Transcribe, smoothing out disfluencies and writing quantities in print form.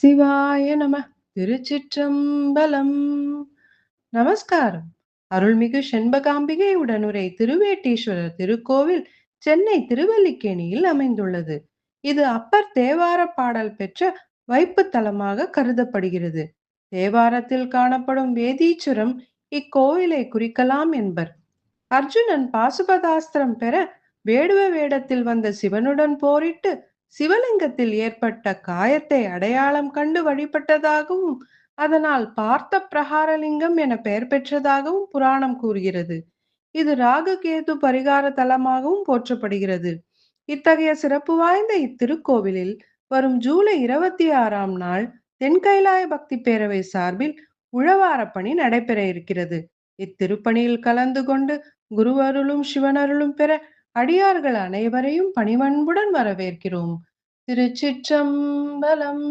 சிவாய நம. திருச்சிற்றம்பலம். நமஸ்காரம். அருள்மிகு செண்பகாம்பிகை உடனுரை திருவேட்டீஸ்வரர் திருக்கோவில் சென்னை திருவல்லிக்கேணியில் அமைந்துள்ளது. இது அப்பர் தேவார பாடல் பெற்ற வைப்பு தலமாக கருதப்படுகிறது. தேவாரத்தில் காணப்படும் வேதீச்சுரம் இக்கோவிலை குறிக்கலாம் என்பர். அர்ஜுனன் பாசுபதாஸ்திரம் பெற வேடுவ வேடத்தில் வந்த சிவனுடன் போரிட்டு சிவலிங்கத்தில் ஏற்பட்ட காயத்தை அடையாளம் கண்டு வழிபட்டதாகவும் அதனால் பார்த்த பிரகாரலிங்கம் என பெயர் பெற்றதாகவும் புராணம் கூறுகிறது. இது ராகு கேது பரிகார தலமாகவும் போற்றப்படுகிறது. இத்தகைய சிறப்பு வாய்ந்த இத்திருக்கோவிலில் வரும் ஜூலை 26ஆம் நாள் தென்கைலாய பக்தி பேரவை சார்பில் உழவார பணி நடைபெற இருக்கிறது. இத்திருப்பணியில் கலந்து கொண்டு குருவருளும் சிவனருளும் பெற அடியார்கள் அனைவரையும் பணிவன்புடன் வரவேற்கிறோம். திருச்சிற்றம்பலம்.